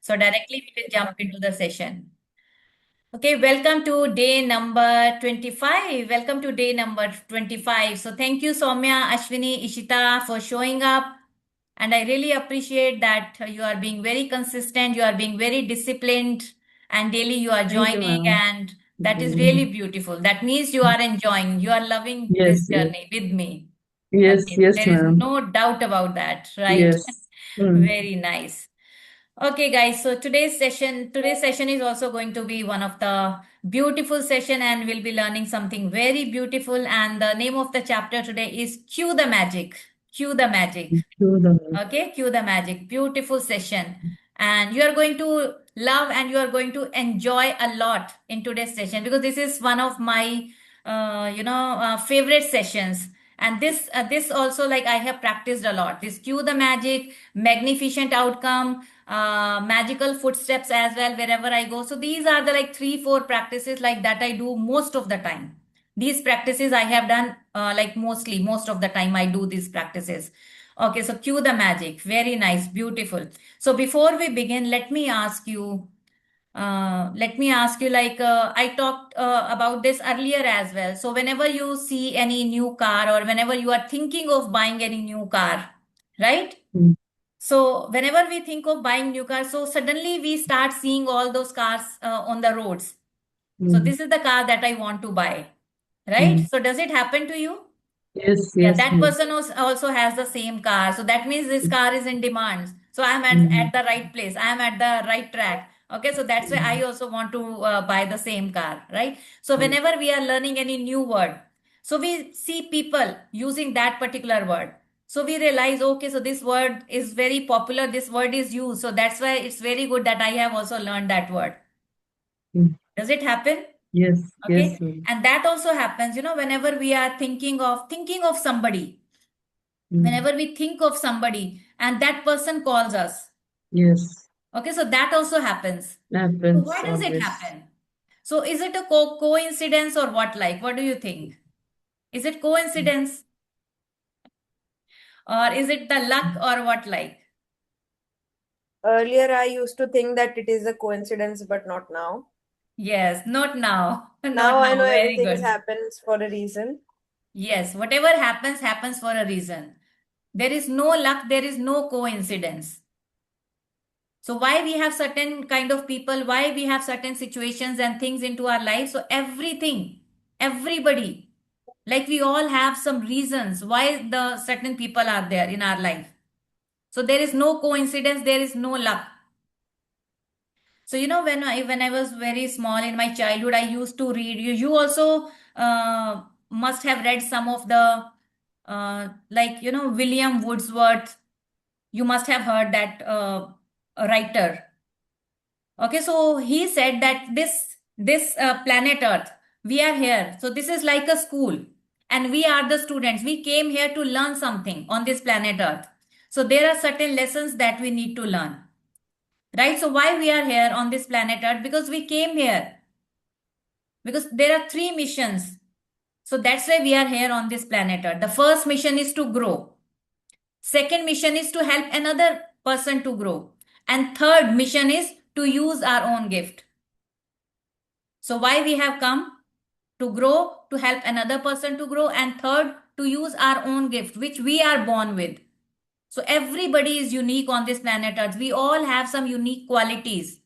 So directly we will jump into the session. Okay, welcome to day number 25. Welcome to day number 25. So thank you, Soumya, Ashwini, Ishita, for showing up. And I really appreciate that you are being very consistent, you are being very disciplined, and daily you are Thank you, joining, ma'am. and that is really Mm, beautiful. That means you are enjoying, you are loving this Yes, yes, journey with me. yes, Okay, so yes, there is ma'am. no doubt about that, right? Yes. Mm, Very nice. Okay, guys. So today's session is also going to be one of the beautiful session, and we'll be learning something very beautiful. And the name of the chapter today is Cue the Magic. Cue the Magic. Sure, ma'am. Okay, cue the magic. Beautiful session. And you are going to love and you are going to enjoy a lot in today's session because this is one of my, favorite sessions. And this also like I have practiced a lot. This cue the magic, magnificent outcome, magical footsteps as well wherever I go. So these are the like three, four practices like that I do most of the time. These practices I have done like mostly most of the time I do these practices. Okay, so cue the magic. Very nice, beautiful. So before we begin, let me ask you like I talked about this earlier as well. So whenever you see any new car or whenever you are thinking of buying any new car, right? Mm, So whenever we think of buying new cars, so suddenly we start seeing all those cars on the roads. So mm, this is the car that I want to buy, right? mm. So does it happen to you? Yes, Yeah, yes, that ma'am. person also has the same car. So that means this car is in demand. So I'm at Mm, the right place. I'm at the right track. Okay, so that's why I mm, also want to buy the same car, right? So mm, whenever we are learning any new word, so we see people using that particular word. So we realize, okay, so this word is very popular. This word is used. So that's why it's very good that I have also learned that word. mm. Does it happen? Yes, yes, Okay. ma'am. And that also happens, whenever we are thinking of somebody, Mm, whenever we think of somebody and that person calls us. Yes, Okay, so that also happens. So happens why does it always. happen? So is it a coincidence or what like? What do you think? Is it coincidence or is it the luck Mm, or what like? Earlier, I used to think that it is a coincidence, but not now. Yes, not now. Not Now I know now. Very everything good. happens for a reason. Yes, whatever happens, happens for a reason. There is no luck, there is no coincidence. So why we have certain kind of people, why we have certain situations and things into our life. So everything, everybody, like we all have some reasons why the certain people are there in our life. So there is no coincidence, there is no luck. So when I was very small in my childhood, I used to read. You also must have read some of the like William Wordsworth. You must have heard that writer. Okay, so he said that this planet Earth, we are here. So this is like a school, and we are the students. We came here to learn something on this planet Earth. So there are certain lessons that we need to learn, right? So why we are here on this planet Earth? Because we came here. Because there are three missions. So that's why we are here on this planet Earth. The first mission is to grow. Second mission is to help another person to grow. And third mission is to use our own gift. So why we have come? To grow, to help another person to grow, and third, to use our own gift, which we are born with. So everybody is unique on this planet Earth. We all have some unique qualities.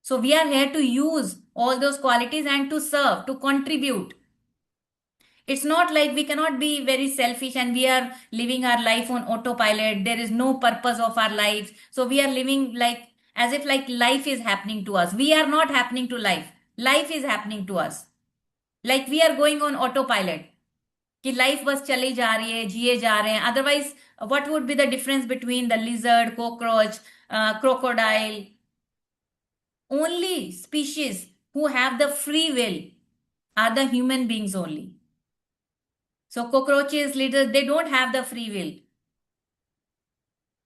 So we are here to use all those qualities and to serve, to contribute. It's not like we cannot be very selfish and we are living our life on autopilot. There is no purpose of our lives. So we are living like as if like life is happening to us. We are not happening to life. Life is happening to us. Like we are going on autopilot. कि life बस चली जा रही है जिए जा रहे हैं otherwise what would be the difference between the lizard cockroach crocodile only species who have the free will are the human beings only. So cockroaches lizards they don't have the free will.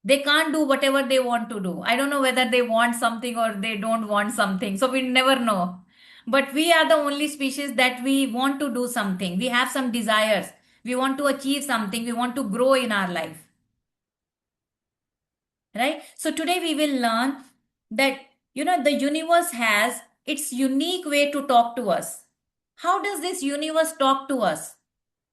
They can't do whatever they want to do. I don't know whether they want something or they don't want something, so we never know. But we are the only species that we want to do something. We have some desires. We want to achieve something. We want to grow in our life, right? So today we will learn that, the universe has its unique way to talk to us. How does this universe talk to us?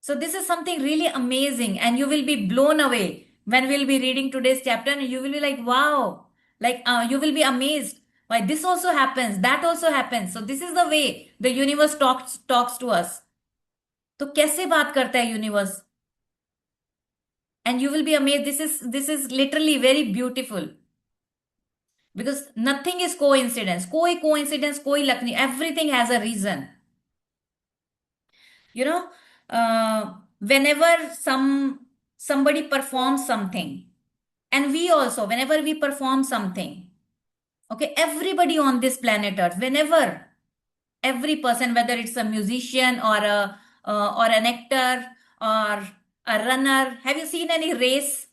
So this is something really amazing, and you will be blown away when we'll be reading today's chapter, and you will be like, wow, like you will be amazed. Why this also happens, that also happens. So this is the way the universe talks to us. तो कैसे बात करता है universe? And you will be amazed. This is literally very beautiful. Because nothing is coincidence. कोई coincidence, कोई luck नहीं. Everything has a reason. You know, whenever somebody performs something, and we also, whenever we perform something, okay, everybody on this planet Earth, whenever every person, whether it's a musician or an actor or a runner, have you seen any race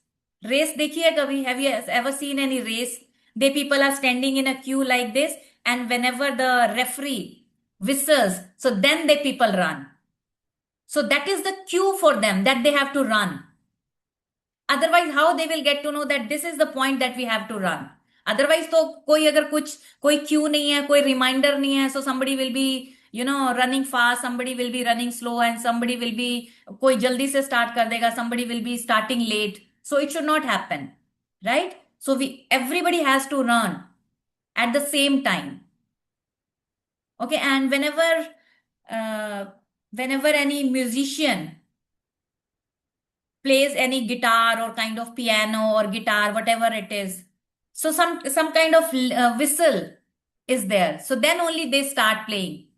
देखी है कभी? Have you ever seen any race? They people are standing in a queue like this, and whenever the referee whistles, so then they people run. So that is the cue for them that they have to run. Otherwise, how they will get to know that this is the point that we have to run? Otherwise, तो कोई अगर कोई Q नहीं है, कोई reminder नहीं है, so somebody will be running fast, somebody will be running slow, and somebody will be, कोई जल्दी से start कर देगा, somebody will be starting late. So it should not happen, right? So everybody has to run at the same time. Okay, and whenever any musician plays any guitar or kind of piano or guitar, whatever it is, so some kind of whistle is there. So then only they start playing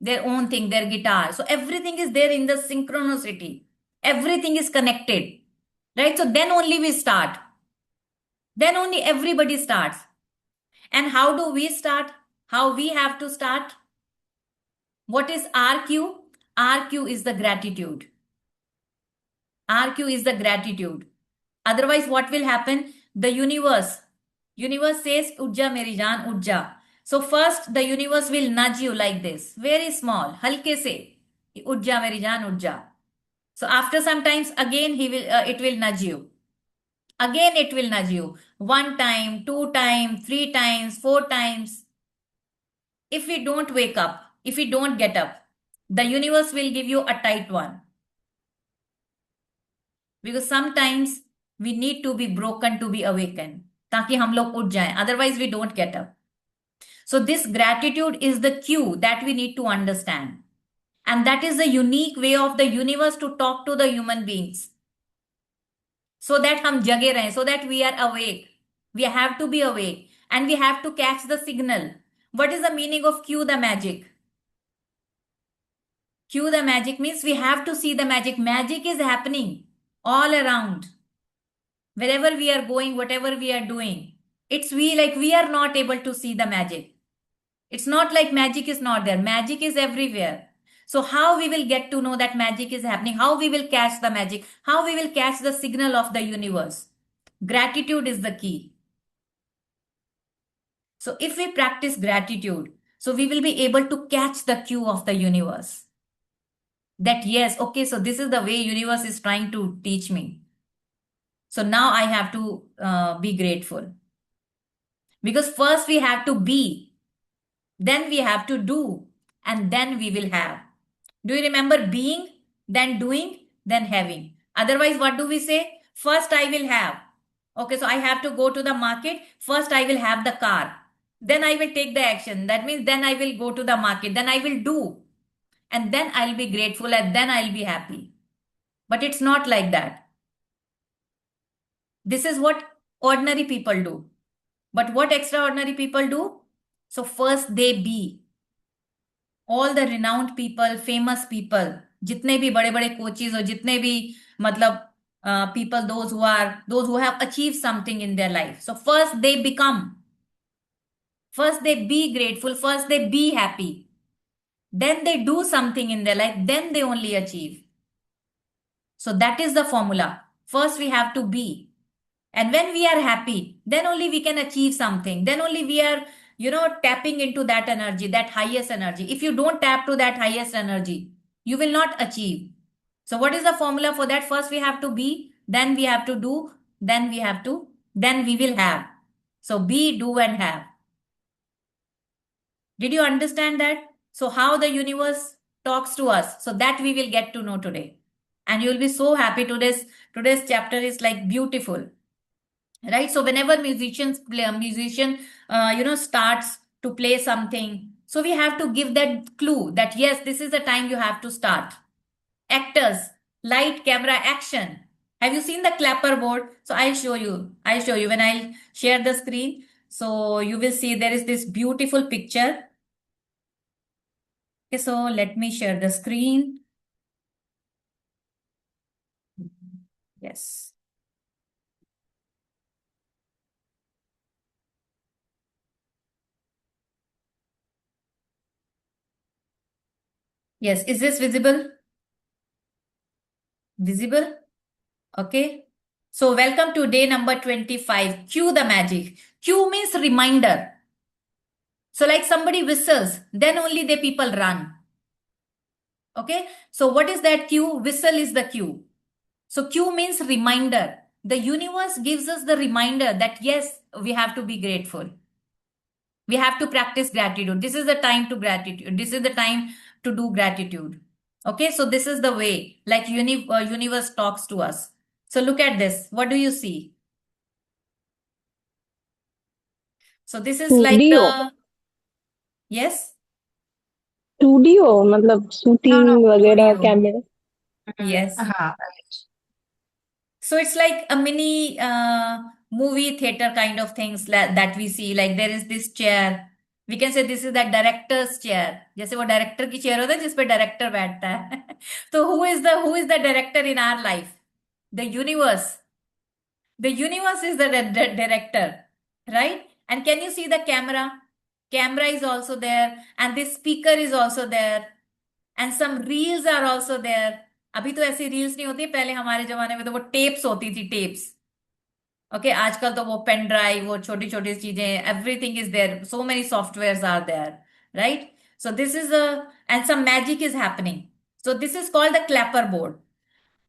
their own thing, their guitar. So everything is there in the synchronicity. Everything is connected, right? So then only we start. Then only everybody starts. And how do we start? How we have to start? What is RQ? RQ is the gratitude. RQ is the gratitude. Otherwise, what will happen? The universe says, Ujja meri jaan, Ujja. So first, the universe will nudge you like this, very small, halke se, Ujja meri jaan, Ujja. So after some times, again it will nudge you. Again, it will nudge you. 1 time, 2 times, 3 times, 4 times. If we don't wake up, if we don't get up, the universe will give you a tight one. Because sometimes we need to be broken to be awakened. ताकि हम लोग उठ जाएं. Otherwise, we don't get up. So this gratitude is the cue that we need to understand. And that is the unique way of the universe to talk to the human beings. So that हम जगे रहें, so that we are awake. We have to be awake. And we have to catch the signal. What is the meaning of cue the magic? Cue the magic means we have to see the magic. Magic is happening all around. Wherever we are going, whatever we are doing, we are not able to see the magic. It's not like magic is not there. Magic is everywhere. So how we will get to know that magic is happening? How we will catch the magic? How we will catch the signal of the universe? Gratitude is the key. So if we practice gratitude, so we will be able to catch the cue of the universe. That yes, okay, so this is the way universe is trying to teach me. So now I have to be grateful. Because first we have to be, then we have to do, and then we will have. Do you remember being, then doing, then having? Otherwise, what do we say? First I will have. Okay, so I have to go to the market. First I will have the car. Then I will take the action. That means then I will go to the market. Then I will do. And then I'll be grateful, and then I'll be happy. But it's not like that. This is what ordinary people do. But what extraordinary people do? So first they be. All the renowned people, famous people, जितने भी बड़े बड़े coaches और जितने भी मतलब people, those who have achieved something in their life. So first they become. First they be grateful. First they be happy. Then they do something in their life. Then they only achieve. So that is the formula. First we have to be. And when we are happy, then only we can achieve something. Then only we are, tapping into that energy, that highest energy. If you don't tap to that highest energy, you will not achieve. So what is the formula for that? First we have to be, then we have to do, then we will have. So be, do, and have. Did you understand that? So how the universe talks to us, so that we will get to know today. And you'll be so happy. Today's chapter is like beautiful, right? So whenever musicians play, a musician, starts to play something, so we have to give that clue that yes, this is the time you have to start. Actors, light, camera, action. Have you seen the clapper board? So I'll show you when I'll share the screen. So you will see there is this beautiful picture. Okay, so let me share the screen. Yes. Yes, is this visible? Visible? Okay. So welcome to day number 25. Cue the magic. Cue means reminder. So like somebody whistles, then only the people run. Okay. So what is that cue? Whistle is the cue. So cue means reminder. The universe gives us the reminder that yes, we have to be grateful. We have to practice gratitude. This is the time to gratitude. This is the time to do gratitude. Okay, so this is the way like universe talks to us. So look at this. What do you see? So this is like studio the yes. Studio मतलब No, shooting no. वगैरह Studio. Camera Yes. Right. So it's like a mini movie theater kind of things that we see. Like there is this chair. We can say this is that director's chair. जैसे वो director की chair होता है जिस पे director बैठता है. So who is the director in our life? The universe. The universe is the director, right? And can you see the camera? Camera is also there, and this speaker is also there, and some reels are also there. अभी तो ऐसी reels नहीं होती, पहले हमारे जमाने में तो वो टेप्स होती थी, टेप्स. ओके, आजकल तो वो पेन ड्राइव, वो छोटी छोटी चीजें, everything is there, so many software are there, right? So this is and some magic is happening. So this is called the clapper board.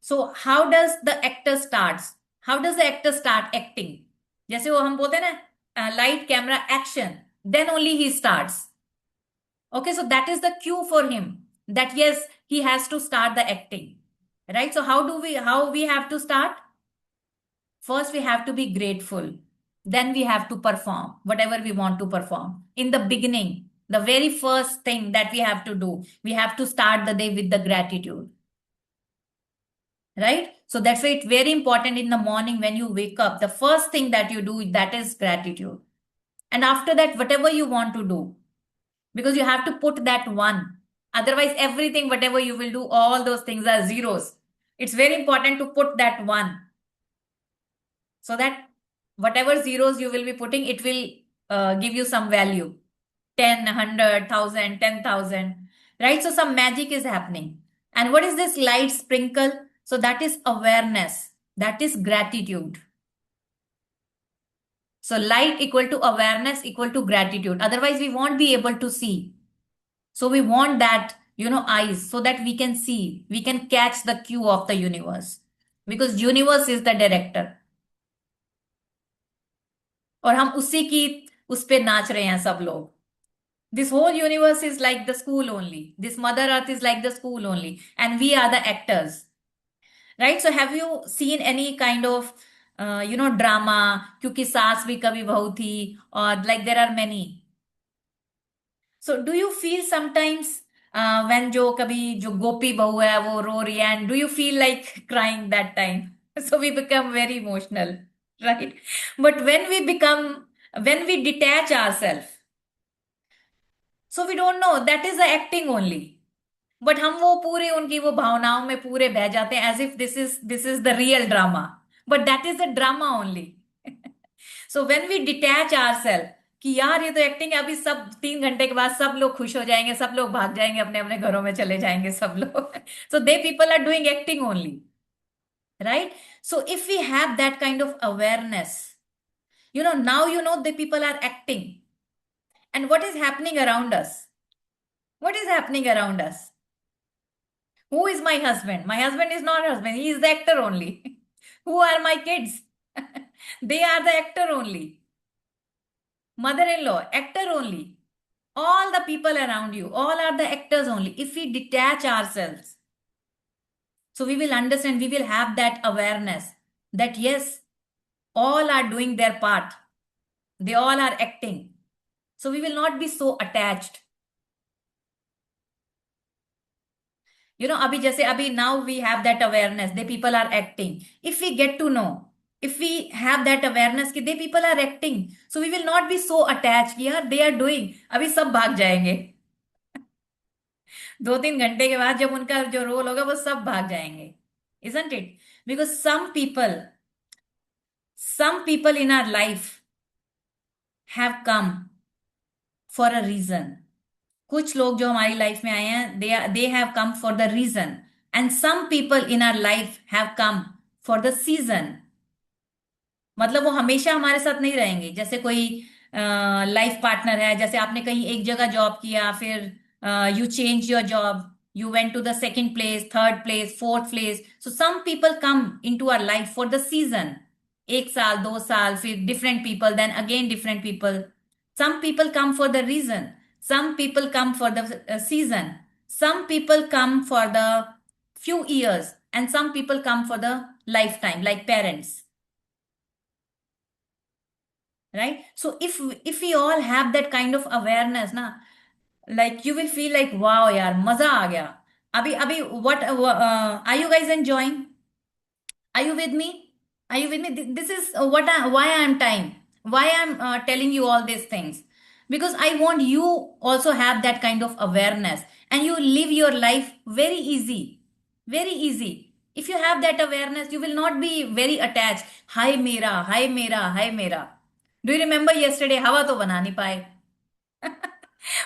So how does the actor starts? How does the actor start acting? जैसे वो हम बोलते हैं ना, light camera action, then only he starts. Okay, so that is the cue for him that yes, he has to start the acting, right? So how we have to start? First, we have to be grateful. Then we have to perform whatever we want to perform. In the beginning, the very first thing that we have to do, we have to start the day with the gratitude. Right? So that's why it's very important in the morning when you wake up, the first thing that you do, that is gratitude. And after that, whatever you want to do, because you have to put that one. Otherwise, everything, whatever you will do, all those things are zeros. It's very important to put that one, so that whatever zeros you will be putting, it will give you some value. 10, 100, 1,000, 10,000, right? So some magic is happening. And what is this light sprinkle? So that is awareness. That is gratitude. So light equal to awareness equal to gratitude. Otherwise, we won't be able to see. So we want that, eyes, so that we can see, we can catch the cue of the universe. Because universe is the director. और हम उस पे नाच रहे हैं सब लोग. This whole universe is like the school only. This Mother Earth is like the school only. And we are the actors. Right? So have you seen any kind of, drama? क्योंकि सास भी कभी बहू थी, or like there are many. So do you feel sometimes when जो गोपी बहू है वो रो रही है, and do you feel like crying that time? So we become very emotional, right? But when we detach ourselves, so we don't know, that is the acting only. But हम वो पूरे उनकी वो भावनाओं में पूरे बह जाते हैं, as if this is the real drama. But that is the drama only. So when we detach ourselves, कि यार ये तो एक्टिंग है, अभी सब 3 घंटे के बाद सब लोग खुश हो जाएंगे, सब लोग भाग जाएंगे, अपने अपने घरों में चले जाएंगे सब लोग. So they people are doing acting only, right? So if we have that kind of awareness, now the people are acting. And what is happening around us? What is happening around us? Who is my husband? My husband is not husband. He is the actor only. Who are my kids? They are the actor only. Mother-in-law, actor only. All the people around you, all are the actors only. If we detach ourselves, so we will understand, we will have that awareness that yes, all are doing their part. They all are acting. So we will not be so attached. अभी जैसे अभी now we have that awareness, they people are acting. If we get to know, if we have that awareness कि they people are acting, so we will not be so attached कि यार they are doing, अभी सब भाग जाएंगे. 2-3 घंटे के बाद जब उनका जो रोल होगा वो सब भाग जाएंगे. Isn't it? Because some people in our life have come for a reason. कुछ लोग जो हमारी लाइफ में आए हैं, they have come for the reason, and some people in our life have come for the season. मतलब वो हमेशा हमारे साथ नहीं रहेंगे. जैसे कोई लाइफ पार्टनर है, जैसे आपने कहीं एक जगह जॉब किया, फिर you change your job, you went to the second place, third place, fourth place. So some people come into our life for the season. 1 साल 2 साल, फिर different people, then again different people. Some people come for the reason. Some people come for the season. Some people come for the few years, and some people come for the lifetime, like parents. Right? So if we all have that kind of awareness, na, like you will feel like wow yaar, maza aa gaya. Abhi what are you guys enjoying? Are you with me? Are you with me? This is why I'm time. Why I'm telling you all these things. Because I want you also have that kind of awareness and you live your life very easy. Very easy. If you have that awareness, you will not be very attached. Hi mera, hi mera, hi mera. Do you remember yesterday? हवा तो बना नहीं पाए.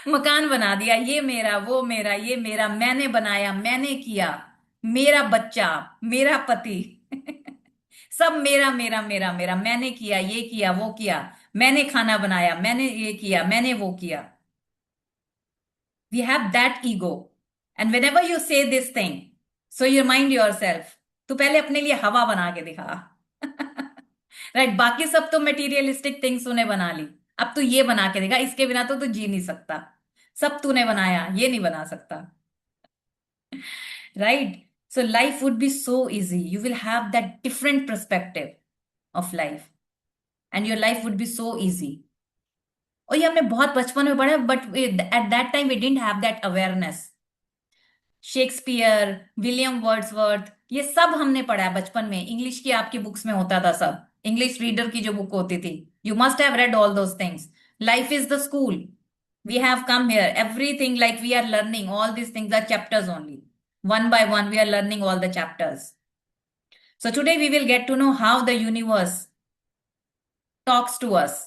मकान बना दिया, ये मेरा, वो मेरा, ये मेरा, मैंने बनाया, मैंने किया, मेरा बच्चा, मेरा पति. सब मेरा मेरा मेरा मेरा, मैंने किया, ये किया, वो किया, मैंने खाना बनाया, मैंने ये किया, मैंने वो किया. We have that ego. And whenever you say this thing, so you remind yourself, तू पहले अपने लिए हवा बना के दिखा. राइट, बाकी सब तो मटेरियलिस्टिक थिंग्स तूने बना ली, अब तू ये बना के दिखा, इसके बिना तो तू जी नहीं सकता. सब तूने बनाया, ये नहीं बना सकता. Right? So life would be so easy. You will have that different perspective of life, and your life would be so easy. और ये हमने बहुत बचपन में पढ़ा, but at that time we didn't have that awareness. Shakespeare, William Wordsworth, ये सब हमने पढ़ा है बचपन में. इंग्लिश की आपकी बुक्स में होता था सब. इंग्लिश रीडर की जो बुक होती थी, you must have read all those things. Life is the school. We have come here, everything, like we are learning all these things are chapters only. One by one, we are learning all the chapters. So today we will get to know how the universe talks to us.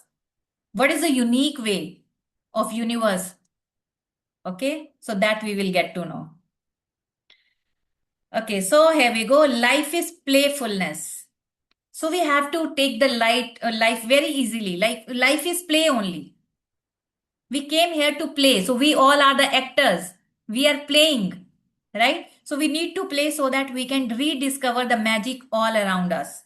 What is the unique way of universe? Okay, so that we will get to know. Okay, so here we go. Life is playfulness. So we have to take the life very easily. Like life is play only. We came here to play. So we all are the actors. We are playing, right? So we need to play so that we can rediscover the magic all around us.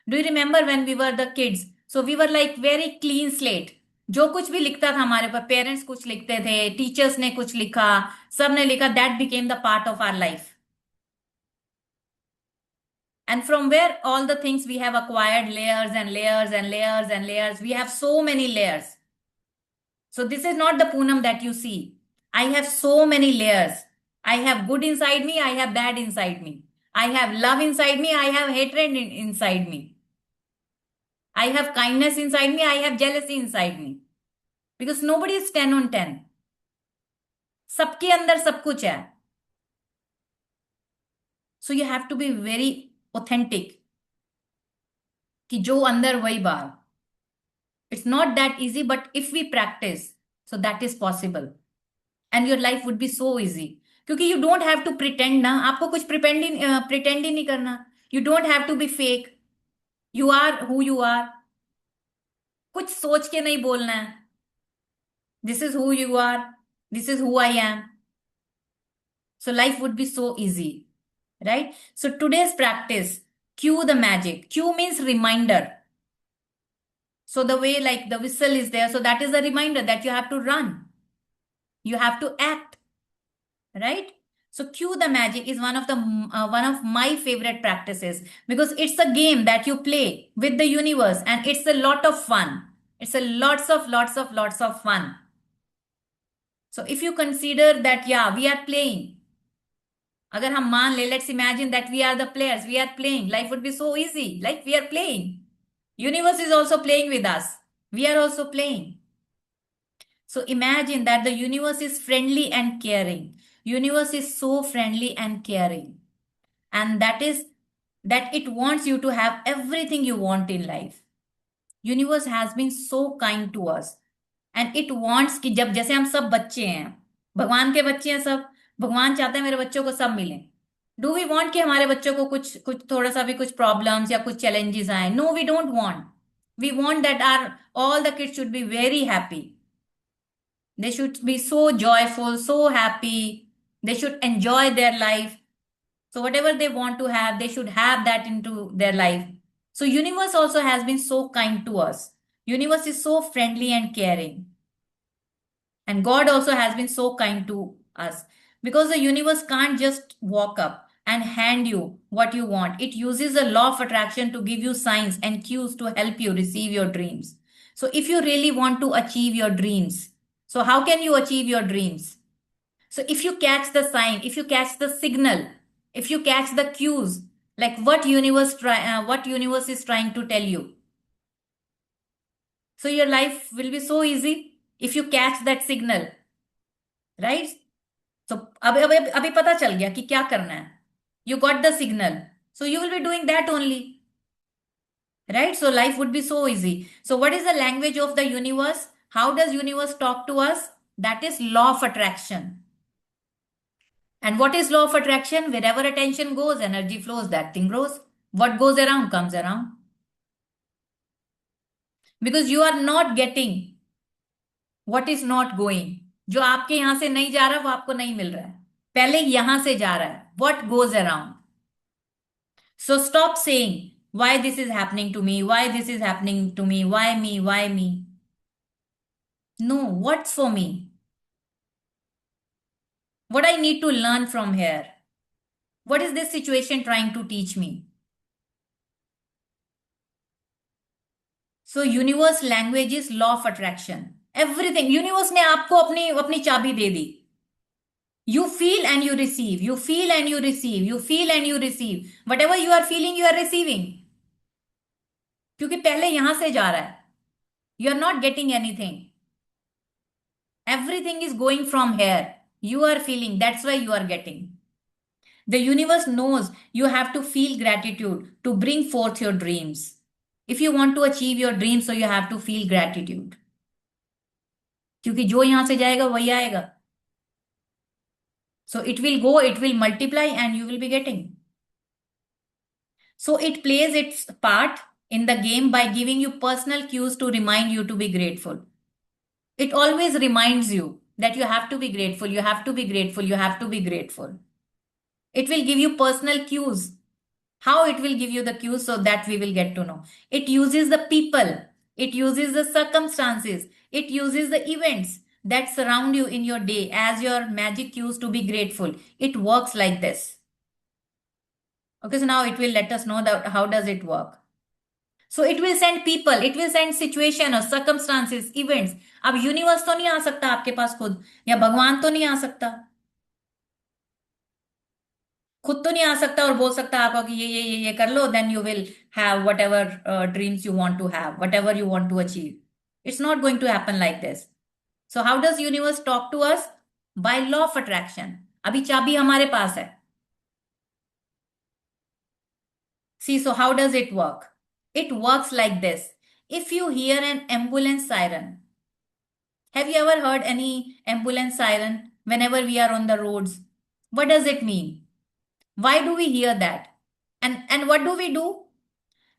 Do you remember when we were the kids? So we were like very clean slate. जो कुछ भी लिखता था हमारे पर, parents कुछ लिखते थे, टीचर्स ने कुछ लिखा, सब ने लिखा, that became the part of our life. And from where all the things we have acquired, layers and layers and layers and layers, we have so many layers. So this is not the Poonam that you see. I have so many layers. I have good inside me, I have bad inside me. I have love inside me, I have hatred inside me. I have kindness inside me, I have jealousy inside me. Because nobody is 10 on 10. सबके अंदर सब कुछ है. So you have to be very authentic. कि जो अंदर वही बाहर. It's not that easy, but if we practice, so that is possible. And your life would be so easy. क्योंकि you don't have to pretend ना, आपको कुछ pretend ही नहीं करना. You don't have to be fake. You are who you are. कुछ सोच के नहीं बोलना है. This is who you are. This is who I am. So life would be so easy, right? So today's practice, cue the magic. Cue means reminder. So the way like the whistle is there, so that is a reminder that you have to run, you have to act, right? So cue the magic is one of my favorite practices, because it's a game that you play with the universe, and it's a lot of fun. It's a lots of fun. So if you consider that, yeah, we are playing. अगर हम मान ले, let's imagine that we are the players, we are playing, life would be so easy, like we are playing. Universe is also playing with us. We are also playing. So imagine that the universe is friendly and caring. Universe is so friendly and caring. And that is that it wants you to have everything you want in life. Universe has been so kind to us. And it wants कि जब जैसे हम सब बच्चे हैं, भगवान के बच्चे हैं सब, भगवान चाहते हैं मेरे बच्चों को सब मिले. डू वी वांट कि हमारे बच्चों को कुछ कुछ थोड़ा सा भी कुछ प्रॉब्लम्स या कुछ चैलेंजेस आए? No, we don't want. We want that are all the kids should be very happy. They should be so joyful, so happy. They should enjoy their life. So whatever they want to have, they should have that into their life. So universe also has been so kind to us. Universe is so friendly and caring. And God also has been so kind to us, because the universe can't just walk up and hand you what you want. It uses the law of attraction to give you signs and cues to help you receive your dreams. So if you really want to achieve your dreams, so how can you achieve your dreams? So if you catch the sign, if you catch the signal, if you catch the cues, like what universe is trying to tell you, so your life will be so easy if you catch that signal, right? So अभी पता चल गया कि क्या करना है. You got the signal, so you will be doing that only, right? So life would be so easy. So what is the language of the universe? How does universe talk to us? That is law of attraction. And what is law of attraction? Wherever attention goes, energy flows, that thing grows. What goes around comes around. Because you are not getting what is not going. जो आपके यहां से नहीं जा रहा वो आपको नहीं मिल रहा है, पहले यहां से जा रहा है. What goes around. So stop saying why this is happening to me, why this is happening to me, why me, why me. No, what's for me? What I need to learn from here? What is this situation trying to teach me? So universe language is law of attraction. Everything universe ने आपको अपनी अपनी चाबी दे दी. You feel and you receive. You feel and you receive. You feel and you receive. Whatever you are feeling, you are receiving. क्योंकि पहले यहां से जा रहा है. You are not getting anything. Everything is going from here. You are feeling. That's why you are getting. The universe knows you have to feel gratitude to bring forth your dreams. If you want to achieve your dreams, so you have to feel gratitude. क्योंकि जो यहां से जाएगा वही आएगा. So it will go, it will multiply, and you will be getting. So it plays its part in the game by giving you personal cues to remind you to be grateful. It always reminds you that you have to be grateful, you have to be grateful, you have to be grateful. It will give you personal cues. How it will give you the cues, so that we will get to know. It uses the people, it uses the circumstances, it uses the events that surround you in your day as your magic cues to be grateful. It works like this. Okay, so now it will let us know that how does it work. So it will send people, it will send situation or circumstances, events. अब universe तो नहीं आ सकता आपके पास खुद, या भगवान तो नहीं आ सकता खुद, तो नहीं आ सकता और बोल सकता आपको कि ये कर लो, then you will have whatever dreams you want to have, whatever you want to achieve. It's not going to happen like this. So how does universe talk to us? By law of attraction. अभी चाबी हमारे पास है. See, so how does it work? It works like this. If you hear an ambulance siren, have you ever heard any ambulance siren whenever we are on the roads? What does it mean? Why do we hear that? And what do we do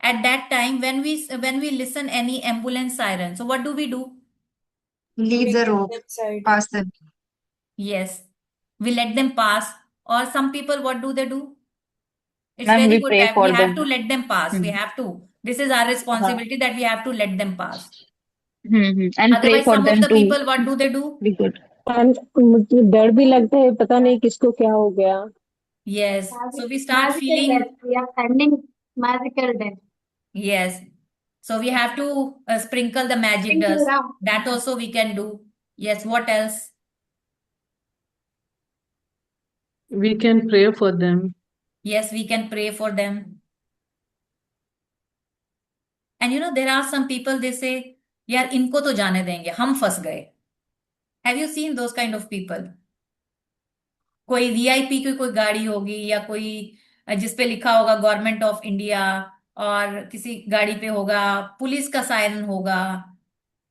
at that time when we listen any ambulance siren? So what do? Leave We the get road, inside. pass them. Yes, we let them pass. Or some people, what do? It's Ma'am, very we good pray that we for have them. to let them pass. We Hmm. have to. This is our responsibility that we have to let them pass. And pray Otherwise, for some of them the to people, what do they do? be good. And मुझे डर भी लगता है, पता नहीं किसको क्या हो गया. Yes. So we start feeling, We are sending magical death. yes. So we have to sprinkle the magic Thank you, dust. Ram. That also we can do. Yes. What else? We can pray for them. Yes, we can pray for them. And you know, there are some people, they say, यार इनको तो जाने देंगे, हम फंस गए. Have you seen those kind of people? कोई VIP की कोई गाड़ी होगी या कोई जिसपे लिखा होगा गवर्नमेंट ऑफ इंडिया, और किसी गाड़ी पे होगा पुलिस का सायरन होगा,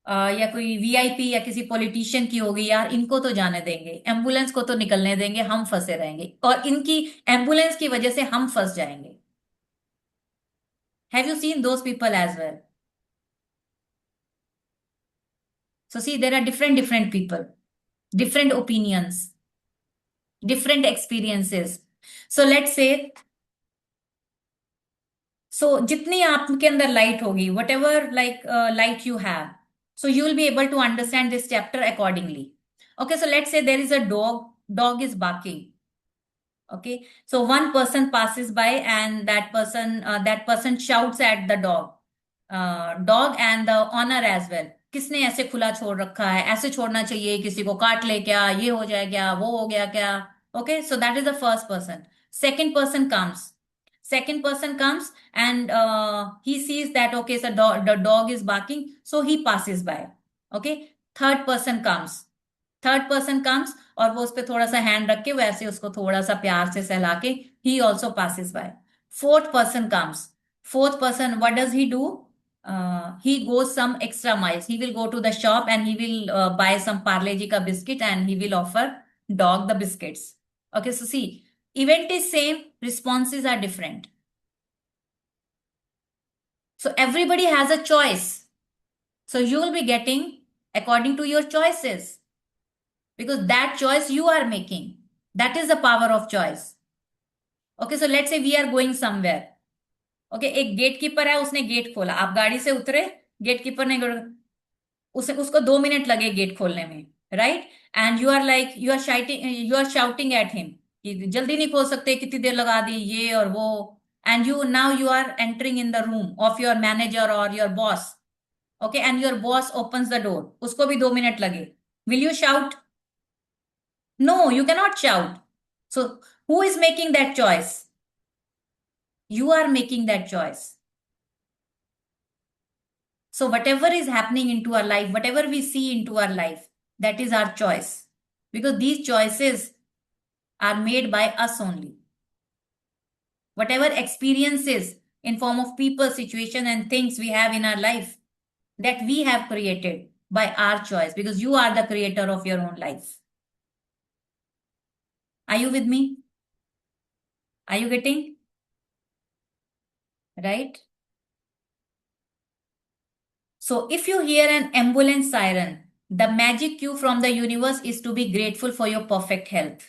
या कोई वीआईपी या किसी पॉलिटिशियन की होगी, यार इनको तो जाने देंगे, एम्बुलेंस को तो निकलने देंगे, हम फंसे रहेंगे और इनकी एम्बुलेंस की वजह से हम फंस जाएंगे. Have you seen those people as well? So see, there are different people, different opinions, different experiences. So let's say, so जितनी आपके अंदर light होगी, whatever light you have, so you will be able to understand this chapter accordingly. Okay, so let's say there is a dog is barking. Okay, so one person passes by and that person shouts at the dog and the owner as well. किसने ऐसे खुला छोड़ रखा है, ऐसे छोड़ना चाहिए, किसी को काट ले क्या, ये हो जाए क्या, वो हो गया क्या. Okay, so that is the first person. Second person comes and he sees that, okay, so the dog is barking, so he passes by. Okay, third person comes और वो उस पे थोड़ा सा हैंड रख के वैसे उसको थोड़ा सा प्यार से सहला के he also passes by. Fourth person comes. Fourth person, what does he do? He goes some extra miles. He will go to the shop and he will buy some Parle Ji ka biscuit and he will offer dog the biscuits. Okay, so see, event is same, responses are different. So everybody has a choice. So you will be getting according to your choices, because that choice you are making. That is the power of choice. Okay, so let's say we are going somewhere. Okay, एक gate keeper है, उसने gate खोला, आप गाड़ी से उतरे, gate keeper ने उसको 2 मिनट लगे गेट खोलने में, right? And you are shouting at him कि जल्दी नहीं खोल सकते, कितनी देर लगा दी, ये और वो. And now you are entering in the room of your manager और your boss. Okay, and your boss opens the door, उसको भी 2 मिनट लगे. Will you shout? No, you cannot shout. So who is making that choice? You are making that choice. So whatever is happening into our life, whatever we see into our life, that is our choice. Because these choices are made by us only. Whatever experiences in form of people, situation, and things we have in our life, that we have created by our choice, because you are the creator of your own life. Are you with me? Are you getting? Right? So if you hear an ambulance siren, the magic cue from the universe is to be grateful for your perfect health.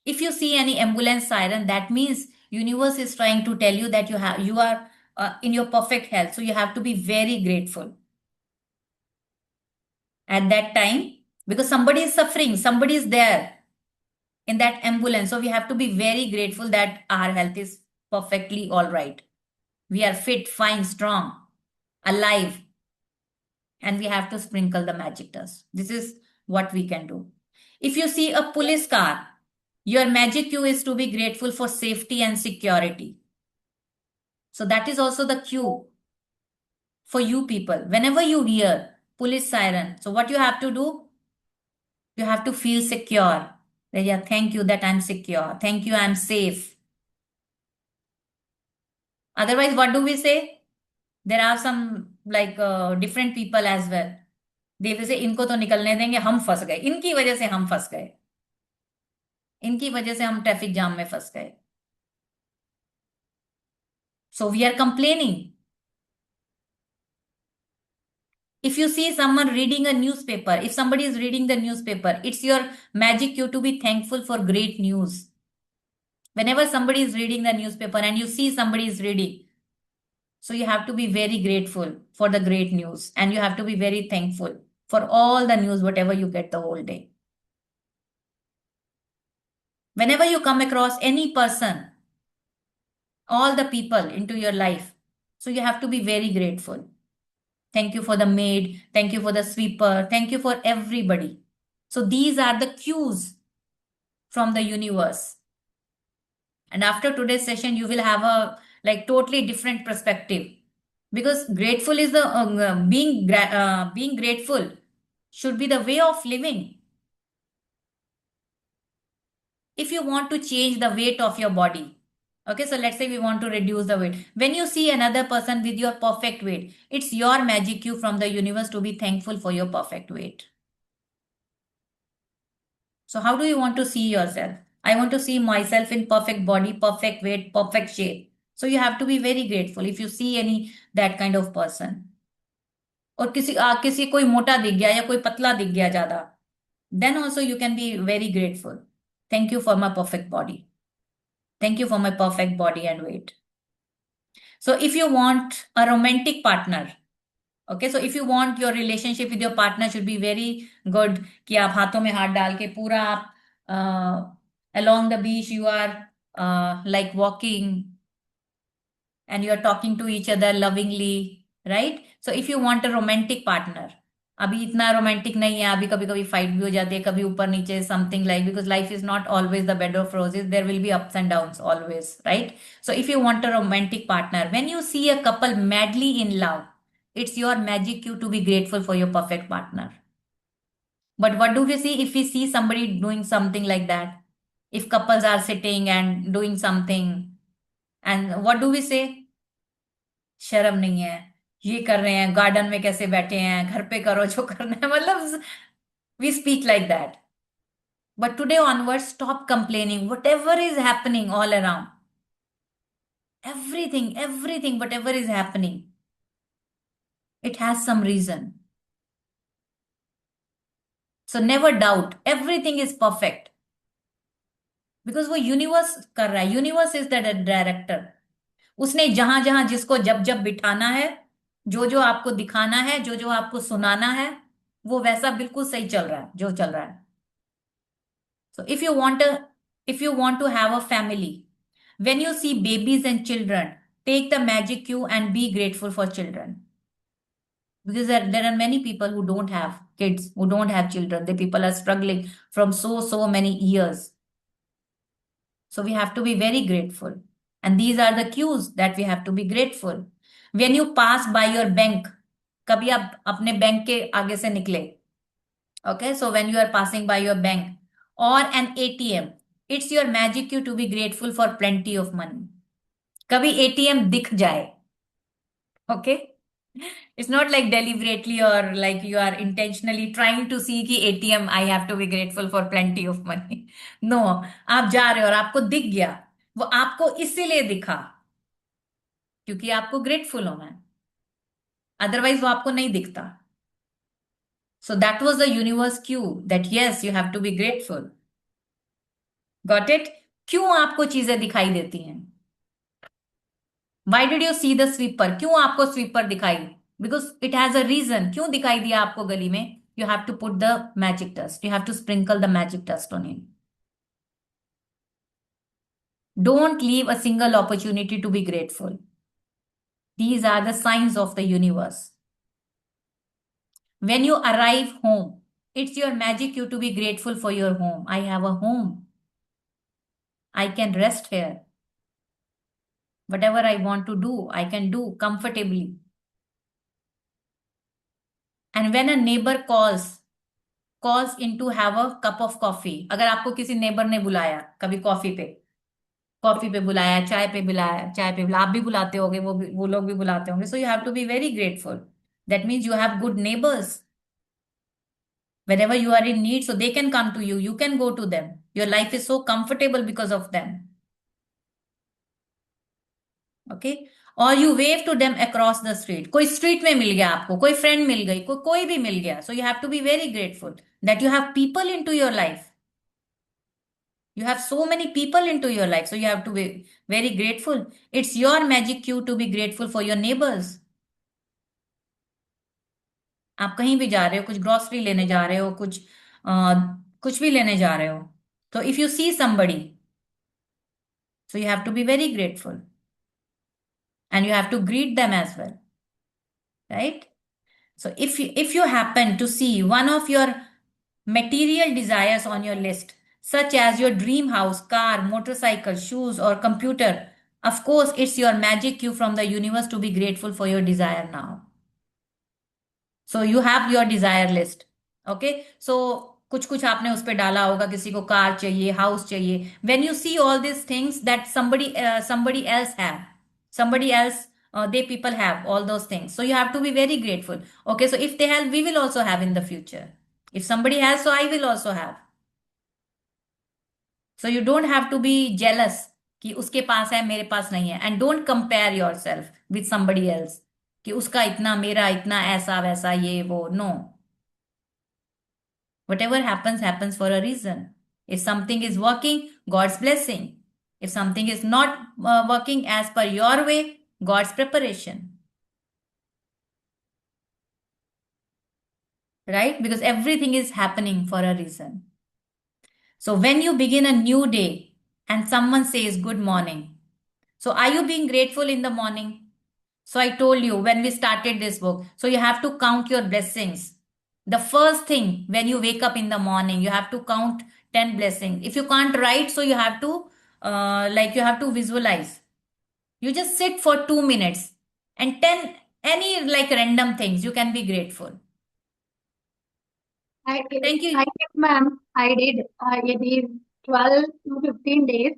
If you see any ambulance siren, that means universe is trying to tell you that you are in your perfect health. So you have to be very grateful at that time, because somebody is suffering, somebody is there in that ambulance. So we have to be very grateful that our health is perfectly all right. We are fit, fine, strong, alive. And we have to sprinkle the magic dust. This is what we can do. If you see a police car, your magic cue is to be grateful for safety and security. So that is also the cue for you people. Whenever you hear police siren, so what you have to do? You have to feel secure. Yeah, thank you that I'm secure. Thank you, I'm safe. Otherwise, what do we say? There are some different people as well. They will say, इनको तो निकलने देंगे, हम फंस गए, इनकी वजह से हम फंस गए, इनकी वजह से हम ट्रैफिक जाम में फंस गए. So we are complaining. If you see someone reading a newspaper, if somebody is reading the newspaper, it's your magic cue to be thankful for great news. Whenever somebody is reading the newspaper and you see somebody is reading, So you have to be very grateful for the great news, and you have to be very thankful for all the news, whatever you get the whole day. Whenever you come across any person, all the people into your life, so you have to be very grateful. Thank you for the maid. Thank you for the sweeper. Thank you for everybody. So these are the cues from the universe. And after today's session, you will have a like totally different perspective, because grateful is the being grateful should be the way of living. If you want to change the weight of your body, okay, so let's say we want to reduce the weight. When you see another person with your perfect weight, it's your magic cue from the universe to be thankful for your perfect weight. So how do you want to see yourself? I want to see myself in perfect body, perfect weight, perfect shape. So you have to be very grateful if you see any that kind of person. और किसी कोई मोटा दिख गया या कोई पतला दिख गया ज्यादा, then also you can be very grateful. Thank you for my perfect body. Thank you for my perfect body and weight. So if you want a romantic partner, okay, so if you want your relationship with your partner should be very good, कि आप हाथों में हाथ डाल के पूरा आप along the beach you are like walking and you are talking to each other lovingly, right? So if you want a romantic partner, अभी इतना रोमांटिक नहीं है, अभी कभी कभी फाइट भी हो जाती है, कभी ऊपर नीचे, something like, because life is not always the bed of roses, there will be ups and downs always, right? So if you want a romantic partner, when you see a couple madly in love, it's your magic cue to be grateful for your perfect partner. But what do we see if we see somebody doing something like that? If couples are sitting and doing something, and what do we say? शर्म नहीं है, ये कर रहे हैं, garden में कैसे बैठे हैं, घर पे करो जो करना है, मतलब we speak like that. But today onwards, stop complaining. Whatever is happening all around, everything, whatever is happening, it has some reason. So never doubt. Everything is perfect. Because वो यूनिवर्स कर रहा है. Universe is the director. उसने जहां जहां जिसको जब जब बिठाना है, जो जो आपको दिखाना है, जो जो आपको सुनाना है, वो वैसा बिल्कुल सही चल रहा है जो चल रहा है. So if you want to have a family, when you see babies and children, take the magic cue and be grateful for children. Because there are many people who don't have kids, who don't have children. The people are struggling from so many years. So we have to be very grateful. And these are the cues that we have to be grateful. When you pass by your bank, कभी आप अपने bank के आगे से निकले, okay, so when you are passing by your bank or an ATM, it's your magic cue to be grateful for plenty of money. कभी ATM दिख जाए, okay, it's not like deliberately or like you are intentionally trying to see कि ATM, I have to be grateful for plenty of money. No, आप जा रहे हो और आपको दिख गया, वो आपको इसीलिए दिखा क्योंकि आपको ग्रेटफुल होना है, अदरवाइज वो आपको नहीं दिखता. So that was the universe cue that yes, you have to be grateful. Got it? क्यों आपको चीजें दिखाई देती हैं? Why did you see the sweeper? क्यों आपको स्वीपर दिखाई? Because it has a reason. क्यों दिखाई दिया आपको गली में? You have to put the magic dust. You have to sprinkle the magic dust on it. Don't leave a single opportunity to be grateful. These are the signs of the universe. When you arrive home, it's your magic cue to be grateful for your home. I have a home. I can rest here. Whatever I want to do, I can do comfortably. And when a neighbor calls in to have a cup of coffee, अगर आपको किसी neighbour ने बुलाया कभी coffee पे बुलाया, चाय पे बुलाया, आप भी बुलाते होगे, वो लोग भी बुलाते होंगे. So you have to be very grateful. That means you have good neighbors. Whenever you are in need, so they can come to you. You can go to them. Your life is so comfortable because of them. Okay? Or you wave to them across the street. कोई street में मिल गया आपको, कोई friend मिल गई, कोई भी मिल गया. So you have to be very grateful that you have people into your life. You have so many people into your life, so you have to be very grateful. It's your magic cue to be grateful for your neighbors. आप कहीं भी जा रहे हो, कुछ grocery लेने जा रहे हो, कुछ भी लेने जा रहे हो, तो if you see somebody, so you have to be very grateful and you have to greet them as well, right? So if you happen to see one of your material desires on your list, such as your dream house, car, motorcycle, shoes, or computer, of course, it's your magic cue from the universe to be grateful for your desire now. So you have your desire list. Okay. So कुछ कुछ आपने उस पे डाला होगा, किसी को car चाहिए, हाउस चाहिए. When you see all these things that somebody else have, somebody else they people have all those things. So you have to be very grateful. Okay. So if they have, we will also have in the future. If somebody has, so I will also have. So you don't have to be jealous कि उसके पास है मेरे पास नहीं है. And don't compare yourself with somebody else कि उसका इतना, मेरा इतना, ऐसा वैसा ये वो. No. Whatever happens, happens for a reason. If something is working, God's blessing. If something is not working as per your way, God's preparation. Right? Because everything is happening for a reason. So when you begin a new day and someone says good morning, so are you being grateful in the morning? So I told you when we started this book, so you have to count your blessings. The first thing when you wake up in the morning, you have to count 10 blessings. If you can't write, so you have to you have to visualize. You just sit for 2 minutes and 10 any like random things. You can be grateful. Thank you. I did, ma'am. I did. I did 12 to 15 days.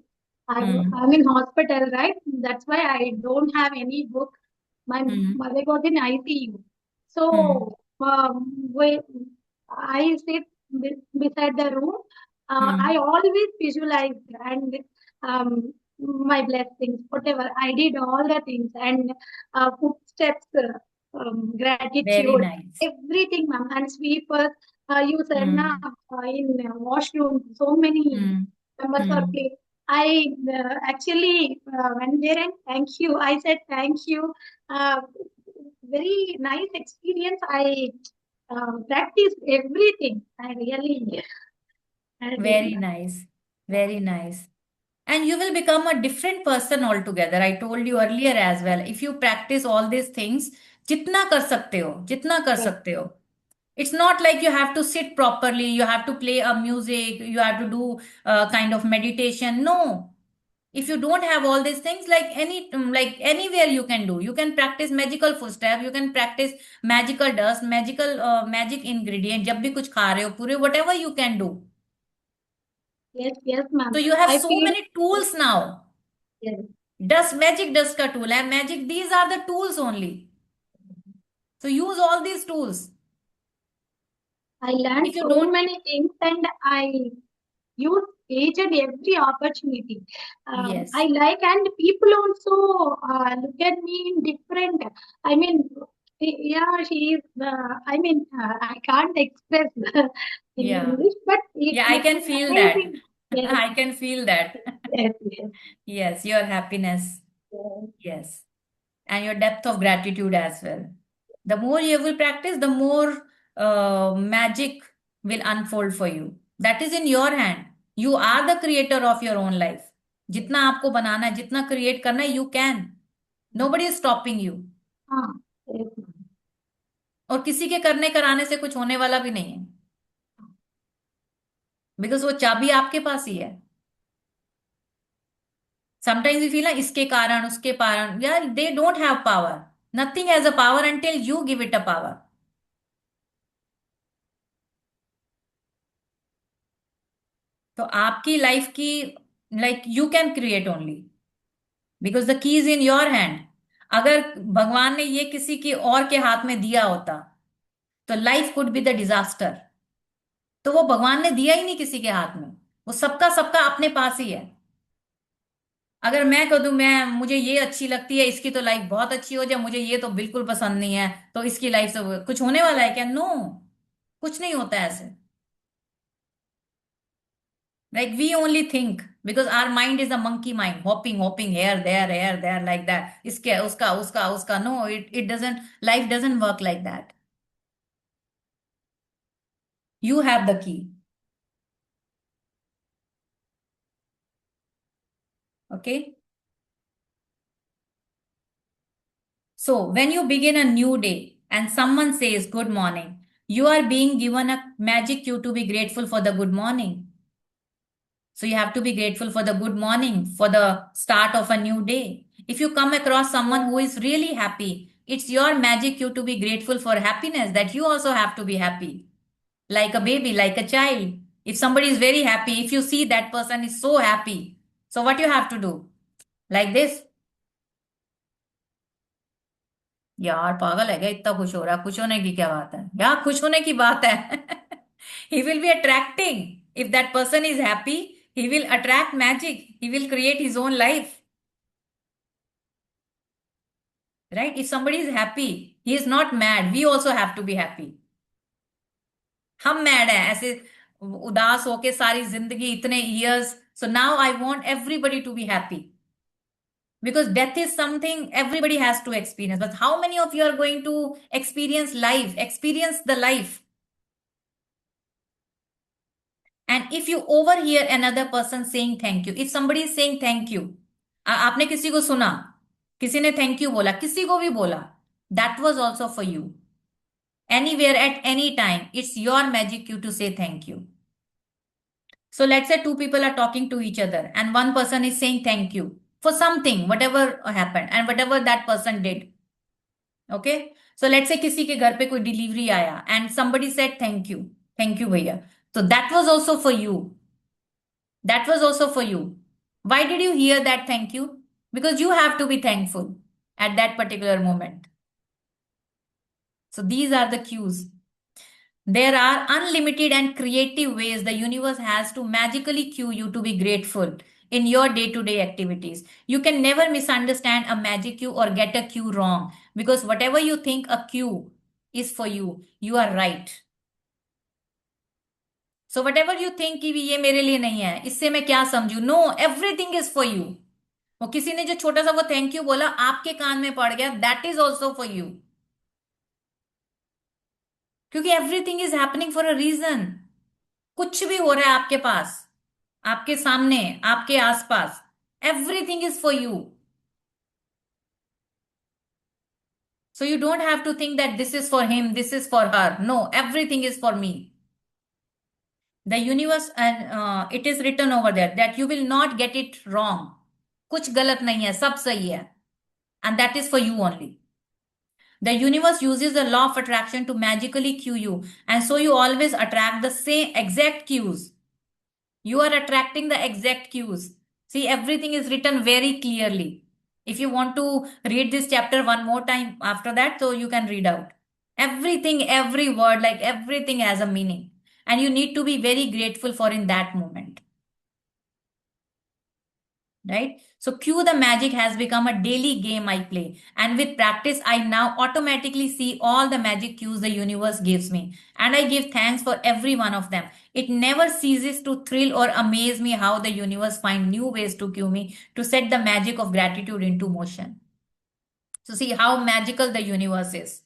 I'm in hospital, right? That's why I don't have any book. My mother was in ICU. So I sit beside the room. I always visualize and my blessings, whatever. I did all the things and footsteps, Very gratitude, nice. everything, ma'am. And sweepers. You said now in washroom, so many members are playing. I actually went there and thank you. I said thank you. Very nice experience. I practiced everything. I really had Very nice. Very nice. And you will become a different person altogether. I told you earlier as well. If you practice all these things, जितना कर सकते हो, जितना कर सकते हो. It's not like you have to sit properly, you have to play a music, you have to do a kind of meditation. No. If you don't have all these things, like anywhere you can do. You can practice magical footstep, you can practice magical dust, magic ingredient. जब भी कुछ खा रहे हो पूरे, whatever you can do. Yes, ma'am. So you have I so feel many tools now. yes. Magic dust का tool है, magic. These are the tools only. So use all these tools. I learned If you so don't, many things and I use each and every opportunity. yes, I like and people also look at me in different. I mean, yeah, she is. I mean, I can't express in yeah, English, but yeah. I can it's feel that. amazing. Yes, I can feel that. yes. Yes, your happiness. Yes. Yes, and your depth of gratitude as well. The more you will practice, the more magic will unfold for you. That is in your hand. You are the creator of your own life. जितना आपको बनाना है, जितना create करना है, you can. Nobody is stopping you. Yes. और किसी के करने कराने से कुछ होने वाला भी नहीं है. Because वो चाबी आपके पास ही है. Sometimes we feel like इसके कारण, उसके कारण. Yeah, they don't have power. Nothing has a power until you give it a power. तो आपकी लाइफ की you can create only because the key is in your hand. अगर भगवान ने ये किसी की और के हाथ में दिया होता तो life could be the disaster. तो वो भगवान ने दिया ही नहीं किसी के हाथ में. वो सबका सबका अपने पास ही है. अगर मैं कह दूं मैं मुझे ये अच्छी लगती है, इसकी तो लाइफ बहुत अच्छी हो जाए, मुझे ये तो बिल्कुल पसंद नहीं है, तो इसकी लाइफ से कुछ होने वाला है क्या? नो, कुछ नहीं होता है ऐसे. Like we only think because our mind is a monkey mind, hopping here, there, like that. Iske, uska. No, it doesn't, life doesn't work like that. You have the key. Okay. So when you begin a new day and someone says good morning, you are being given a magic cue to be grateful for the good morning. So you have to be grateful for the good morning, for the start of a new day. If you come across someone who is really happy, it's your magic cue to be grateful for happiness, that you also have to be happy. Like a baby, like a child. If somebody is very happy, if you see that person is so happy, so what you have to do? Like this. यार पागल है क्या, इतना खुश हो रहा है? खुश होने की क्या बात है यार, खुश होने की बात है. He will be attracting. If that person is happy, he will attract magic. He will create his own life. Right? If somebody is happy, he is not mad. We also have to be happy. हम mad हैं ऐसे उदास होके सारी जिंदगी इतने years. So now I want everybody to be happy. Because death is something everybody has to experience. But how many of you are going to experience life, experience the life? And if you overhear another person saying thank you, if somebody is saying thank you, आपने किसी को सुना, किसी ने thank you बोला, किसी को भी बोला, that was also for you. Anywhere at any time, it's your magic cue to say thank you. So let's say two people are talking to each other and one person is saying thank you for something, whatever happened and whatever that person did. Okay. So let's say किसी के घर पे कोई delivery आया and somebody said thank you भैया. So that was also for you. That was also for you. Why did you hear that thank you? Because you have to be thankful at that particular moment. So these are the cues. There are unlimited and creative ways the universe has to magically cue you to be grateful in your day-to-day activities. You can never misunderstand a magic cue or get a cue wrong, because whatever you think a cue is for you, you are right. So whatever you think कि ये मेरे लिए नहीं है, इससे मैं क्या समझू? No, everything is for you. वो किसी ने जो छोटा सा वो थैंक यू बोला आपके कान में पड़ गया, that is also for you. क्योंकि everything is happening for a reason. कुछ भी हो रहा है आपके पास, आपके सामने, आपके आसपास, everything is for you. So you don't have to think that this is for him, this is for her. No, everything is for me. The universe, and it is written over there that you will not get it wrong. कुछ गलत नहीं है, सब सही है. And that is for you only. The universe uses the law of attraction to magically cue you, and so you always attract the same exact cues. You are attracting the exact cues. See, everything is written very clearly. If you want to read this chapter one more time after that, so you can read out. Everything, every word, like everything has a meaning. And you need to be very grateful for in that moment. Right? So Cue the Magic has become a daily game I play. And with practice, I now automatically see all the magic cues the universe gives me. And I give thanks for every one of them. It never ceases to thrill or amaze me how the universe finds new ways to cue me to set the magic of gratitude into motion. So see how magical the universe is.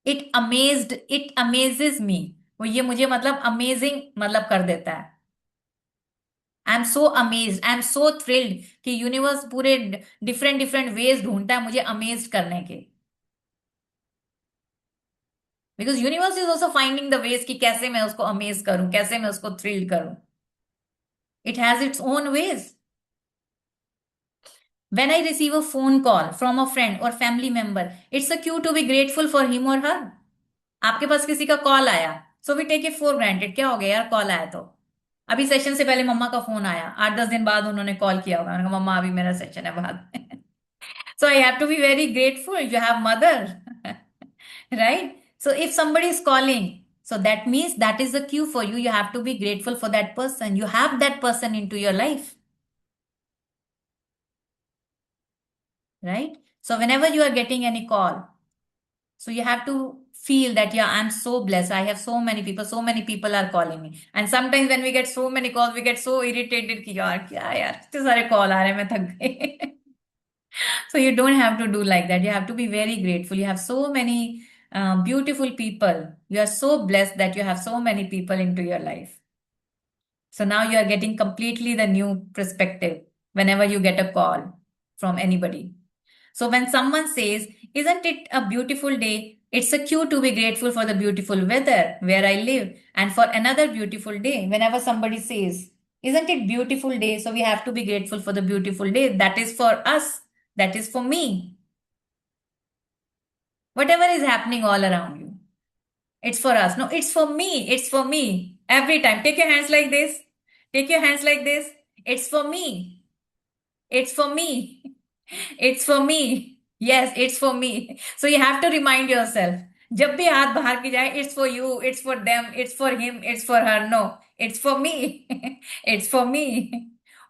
It amazes me. वो ये मुझे मतलब amazing मतलब कर देता है. I am so amazed, I am so thrilled कि universe पूरे डिफरेंट वेज ढूंढता है मुझे अमेज्ड करने के. Because universe is also finding the ways कि कैसे मैं उसको अमेज करूं, कैसे मैं उसको थ्रिल्ड करूं. It has its own ways. When I receive a phone call from a friend or family member, it's a cue to be grateful for him or her. आपके पास किसी का कॉल आया, so we take it for granted. क्या हो गया यार, call आया तो. अभी सेशन से पहले मम्मा का फोन आया, 8-10 दिन बाद उन्होंने कॉल किया होगा, मैंने कहा मम्मा अभी मेरा सेशन है बाद में. So I have to be very grateful you have mother. Right? So if somebody is calling, so that means that is the cue for you. You have to be grateful for that person. You have that person into your life. Right? So whenever you are getting any call, so you have to feel that, yeah, I'm so blessed. I have so many people are calling me. And sometimes when we get so many calls, we get so irritated कि यार क्या यार इतने सारे call आ रहे हैं मैं थक गई. So you don't have to do like that. You have to be very grateful. You have so many beautiful people. You are so blessed that you have so many people into your life. So now you are getting completely the new perspective whenever you get a call from anybody. So when someone says, "Isn't it a beautiful day?" It's a cue to be grateful for the beautiful weather where I live and for another beautiful day. Whenever somebody says, "Isn't it beautiful day?" So we have to be grateful for the beautiful day. That is for us. That is for me. Whatever is happening all around you, it's for us. No, it's for me. It's for me. Every time. Take your hands like this. Take your hands like this. It's for me. It's for me. It's for me. Yes, it's for me. So you have to remind yourself. जब भी हाथ बाहर की जाए, it's for you, it's for them, it's for him, it's for her. No, it's for me. It's for me.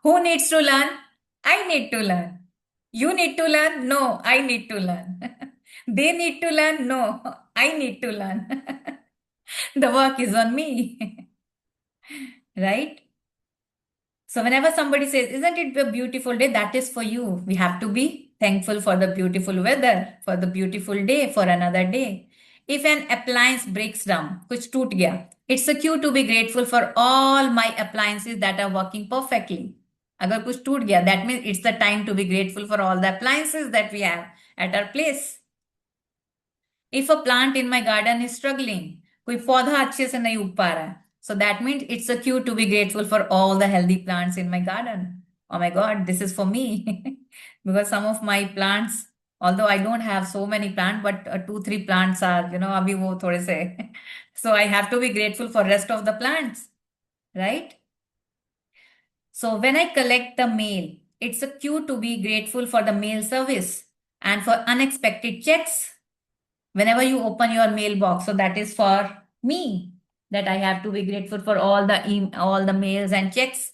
Who needs to learn? I need to learn. You need to learn? No, I need to learn. They need to learn? No, I need to learn. The work is on me. Right? So whenever somebody says, "Isn't it a beautiful day?" That is for you. We have to be thankful for the beautiful weather, for the beautiful day, for another day. If an appliance breaks down, kuch toot gaya, it's a cue to be grateful for all my appliances that are working perfectly. Agar kuch toot gaya, that means it's the time to be grateful for all the appliances that we have at our place. If a plant in my garden is struggling, कोई पौधा अच्छे से नहीं उग पा रहा है, so that means it's a cue to be grateful for all the healthy plants in my garden. Oh my God, this is for me. Because some of my plants, although I don't have so many plants, but 2-3 plants are, अभी वो थोड़े से. So I have to be grateful for rest of the plants, right? So when I collect the mail, it's a cue to be grateful for the mail service and for unexpected checks. Whenever you open your mailbox, so that is for me, that I have to be grateful for all the mails and checks.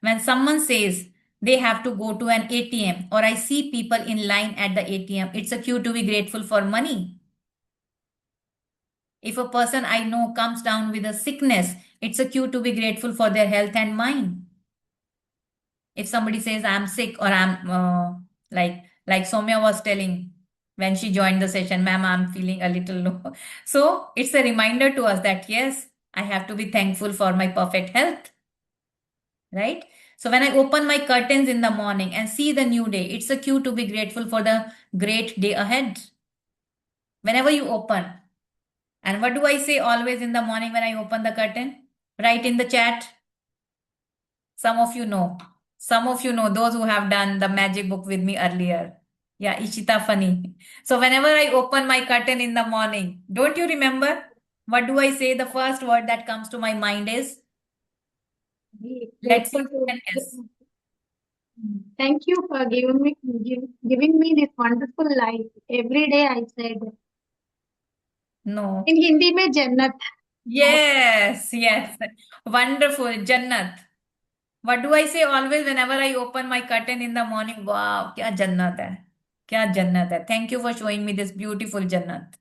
When someone says they have to go to an ATM, or I see people in line at the ATM, it's a cue to be grateful for money. If a person I know comes down with a sickness, it's a cue to be grateful for their health and mind. If somebody says I'm sick, or I'm like Soumya was telling when she joined the session, "Ma'am, I'm feeling a little low." So it's a reminder to us that yes, I have to be thankful for my perfect health, right? So when I open my curtains in the morning and see the new day, it's a cue to be grateful for the great day ahead. Whenever you open, and what do I say always in the morning when I open the curtain? Write in the chat. Some of you know. Some of you know, those who have done the magic book with me earlier. Yeah, Ishita funny. So whenever I open my curtain in the morning, don't you remember? What do I say? The first word that comes to my mind is, Be let's see grateful if you can to. guess. Thank you for giving me this wonderful life. Every day I said No. in Hindi में जन्नत. Yes, yes. Wonderful. Jannat. What do I say always whenever I open my curtain in the morning? Wow, क्या जन्नत है. क्या जन्नत है. Thank you for showing me this beautiful jannat.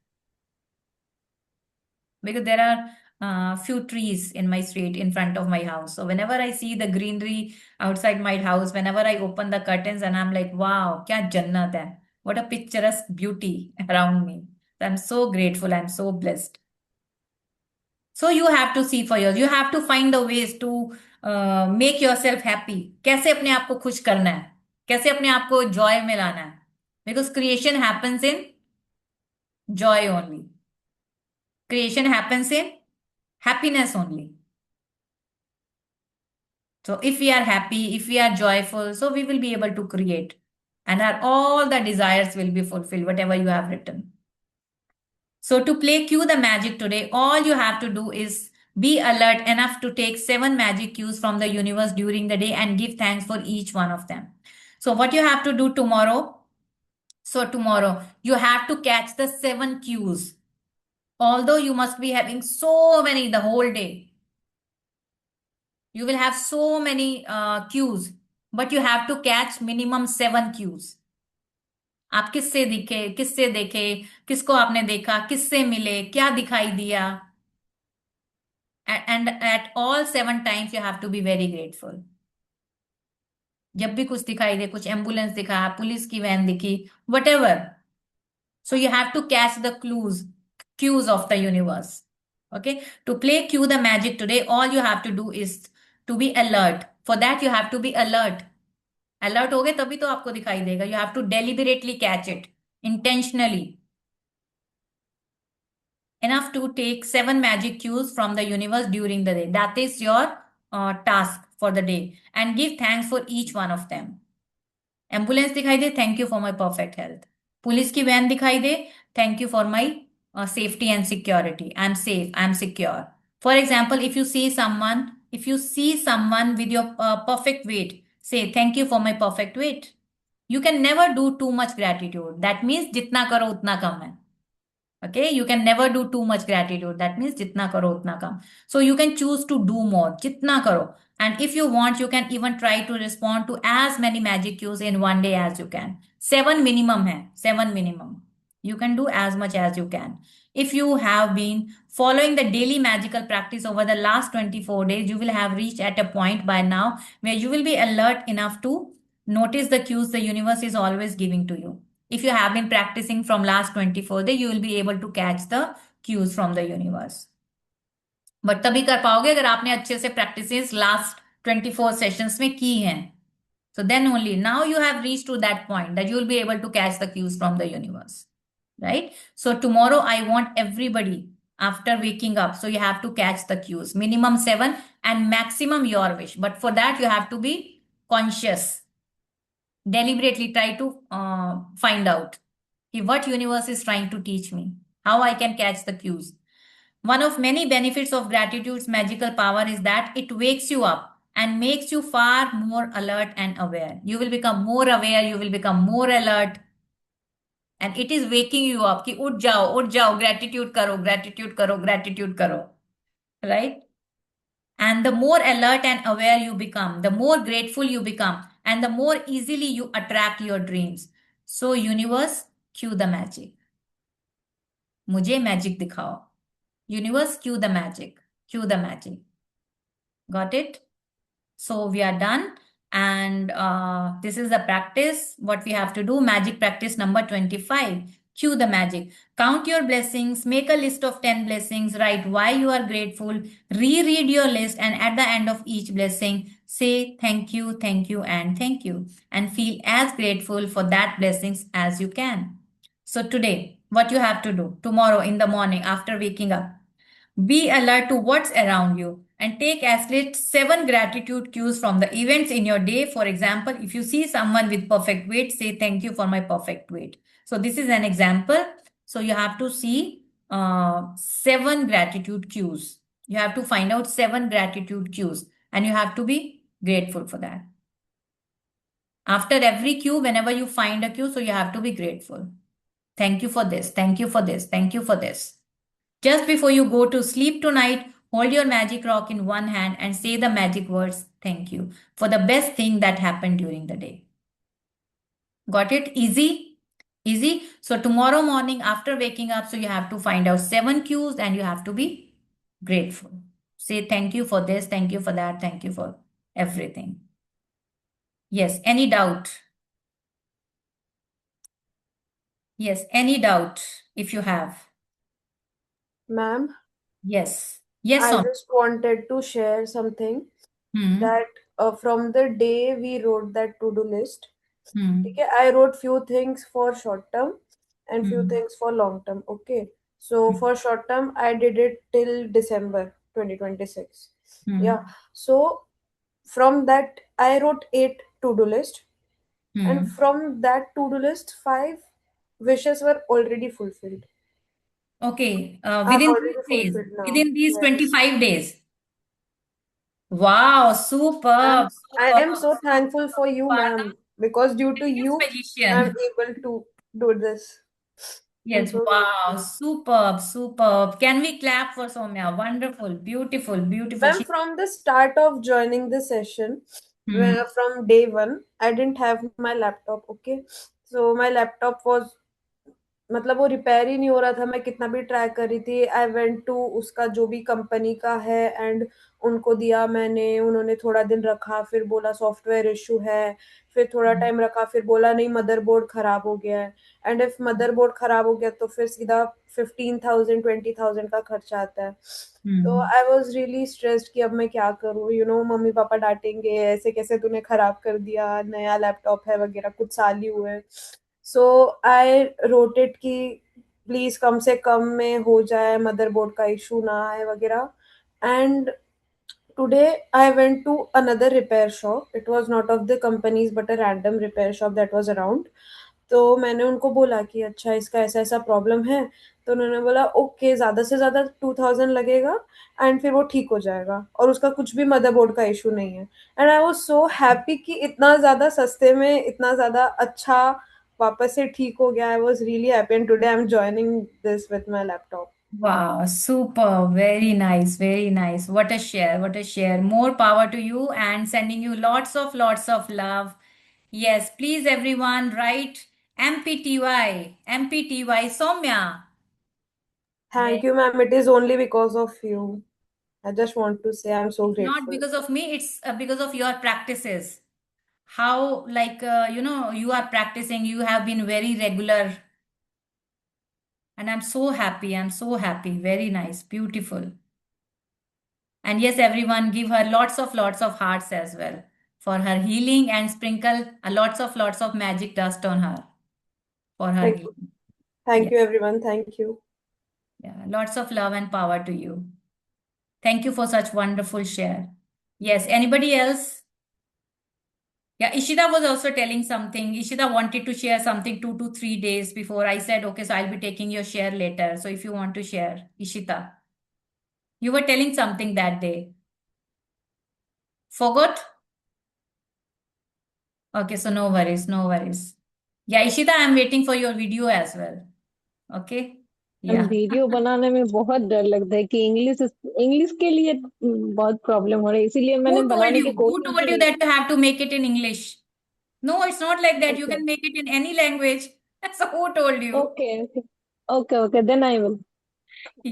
Because there are few trees in my street in front of my house. So whenever I see the greenery outside my house, whenever I open the curtains, and I'm like, wow, kya jannat hai. What a picturesque beauty around me. So I'm so grateful. I'm so blessed. So you have to see for yours. You have to find the ways to make yourself happy. कैसे अपने आप को खुश करना है. कैसे अपने आप को joy में लाना है. Because creation happens in joy only. Creation happens in happiness only. So if we are happy, if we are joyful, so we will be able to create, and all the desires will be fulfilled, whatever you have written. So to play Cue the Magic today, all you have to do is be alert enough to take 7 magic cues from the universe during the day and give thanks for each one of them. So what you have to do tomorrow? So tomorrow you have to catch the 7 cues. Although you must be having so many the whole day. You will have so many cues, but you have to catch minimum 7 cues. आप किससे दिखे, किससे देखे, किसको आपने देखा, किससे मिले, क्या दिखाई दिया. And at all 7 times you have to be very grateful. जब भी कुछ दिखाई दे, कुछ एम्बुलेंस दिखा, पुलिस की वैन दिखी, whatever. So you have to catch the cues of the universe. Okay. To play cue the magic today, all you have to do is to be alert. For that, you have to be alert. Alert हो गए तभी तो आपको दिखाई देगा. You have to deliberately catch it, intentionally. Enough to take 7 magic cues from the universe during the day. That is your task for the day. And give thanks for each one of them. Ambulance दिखाई दे, thank you for my perfect health. Police की van दिखाई दे, thank you for my safety and security. I'm safe, I'm secure. For example, if you see someone with your perfect weight, say thank you for my perfect weight. You can never do too much gratitude. That means जितना करो उतना कम है. Okay, you can never do too much gratitude. That means जितना करो उतना कम. So you can choose to do more. जितना करो. And if you want, you can even try to respond to as many magic cues in one day as you can. 7 minimum है. 7 minimum. You can do as much as you can. If you have been following the daily magical practice over the last 24 days, you will have reached at a point by now where you will be alert enough to notice the cues the universe is always giving to you. If you have been practicing from last 24 days, you will be able to catch the cues from the universe. But तभी कर पाओगे अगर आपने अच्छे से practices last 24 sessions में की हैं. So then only now you have reached to that point that you will be able to catch the cues from the universe. Right? So tomorrow I want everybody after waking up. So you have to catch the cues. Minimum 7 and maximum your wish. But for that you have to be conscious. Deliberately try to find out what universe is trying to teach me, how I can catch the cues. One of many benefits of gratitude's magical power is that it wakes you up and makes you far more alert and aware. You will become more aware, you will become more alert, and it is waking you up कि उठ जाओ, gratitude करो, gratitude करो, right? And the more alert and aware you become, the more grateful you become, and the more easily you attract your dreams. So universe, cue the magic. मुझे magic दिखाओ. Universe, cue the magic. Cue the magic. Got it? So we are done. And this is the practice. What we have to do. Magic practice number 25. Cue the magic. Count your blessings. Make a list of 10 blessings. Write why you are grateful. Reread your list. And at the end of each blessing, say thank you, and thank you. And feel as grateful for that blessings as you can. So today, what you have to do. Tomorrow in the morning after waking up. Be alert to what's around you and take at least 7 gratitude cues from the events in your day. For example, if you see someone with perfect weight, say thank you for my perfect weight. So this is an example. So you have to see 7 gratitude cues. You have to find out 7 gratitude cues and you have to be grateful for that. After every cue, whenever you find a cue, so you have to be grateful. Thank you for this. Thank you for this. Thank you for this. Just before you go to sleep tonight, hold your magic rock in one hand and say the magic words, thank you, for the best thing that happened during the day. Got it? Easy? Easy? So tomorrow morning after waking up, so you have to find out 7 cues and you have to be grateful. Say thank you for this, thank you for that, thank you for everything. Yes, any doubt? Yes, any doubt if you have? Ma'am, Yes. Yes, I Sonia. just wanted to share something Hmm. that from the day we wrote that to-do list, Hmm. okay, I wrote few things for short term and few Hmm. things for long term. Okay, so Hmm. for short term, I did it till December 2026. Hmm. Yeah, so from that, I wrote 8 to-do list, Hmm. and from that to-do list, 5 wishes were already fulfilled. Okay, Are within already these days, fulfilled now. within these Yes. 25 days. Wow, superb, I am superb. so thankful for you, ma'am, because due to Genius you, magician. I'm able to do this. I'm Yes, so wow, grateful. superb, superb. Can we clap for Soumya? Wonderful, beautiful, beautiful. Ma'am, from the start of joining the session, Hmm. from day one, I didn't have my laptop. Okay, So my laptop was, मतलब वो repair ही नहीं हो रहा था, मैं कितना भी try कर रही थी. आई वेंट टू उसका जो भी कंपनी का है एंड उनको दिया मैंने. उन्होंने थोड़ा दिन रखा, फिर बोला सॉफ्टवेयर इशू है. फिर थोड़ा टाइम रखा, फिर बोला नहीं मदरबोर्ड खराब हो गया है. एंड इफ मदरबोर्ड खराब हो गया तो फिर सीधा 15,000 20,000 का खर्चा आता है. तो आई वॉज रियली स्ट्रेस्ड कि अब मैं क्या करूँ. मम्मी पापा डांटेंगे, ऐसे कैसे तूने खराब कर दिया, नया लैपटॉप है वगैरह, कुछ साल ही हुए. सो आई रोट इट कि प्लीज कम से कम में हो जाए, मदरबोर्ड का इशू ना आए वगैरह. And today I went to another repair shop. It was not of the companies but a random repair shop that was around. तो मैंने उनको बोला कि अच्छा इसका ऐसा ऐसा प्रॉब्लम है. तो उन्होंने बोला ओके, ज़्यादा से ज़्यादा 2,000 लगेगा एंड फिर वो ठीक हो जाएगा, और उसका कुछ भी मदरबोर्ड का इशू नहीं है. And I was so happy कि इतना ज़्यादा सस्ते में इतना ज़्यादा अच्छा वापस से ठीक हो गया. I was really happy and today I am joining this with my laptop. Wow, super. Very nice, very nice. What a share, what a share. More power to you and sending you lots of love. Yes, please everyone write MPTY, MPTY Soumya. Thank you, ma'am. It is only because of you. I just want to say I'm so Not grateful. because of me, it's because of your practices. How, like, you are practicing, you have been very regular. And I'm so happy. I'm so happy. Very nice. Beautiful. And yes, everyone give her lots of hearts as well for her healing and sprinkle lots of magic dust on her for her Thank you. healing. Thank Yeah. you, everyone. Thank you. Yeah. Lots of love and power to you. Thank you for such wonderful share. Yes. Anybody else? Yeah, Ishita was also telling something. Ishita wanted to share something 2 to 3 days before. I said, okay, so I'll be taking your share later. So if you want to share, Ishita, you were telling something that day. Forgot? Okay, so no worries, no worries. Yeah, Ishita, I'm waiting for your video as well. Okay? Yeah. Video बनाने में बहुत डर लगता है कि English के लिए बहुत प्रॉब्लम हो रही है, इसीलिए मैंने Who told बनाने you? की Who कोशिश told भी you नहीं that you have to make it in English? No, it's not like that. You की. can make it in any language. So who told you? Okay okay okay okay then I will.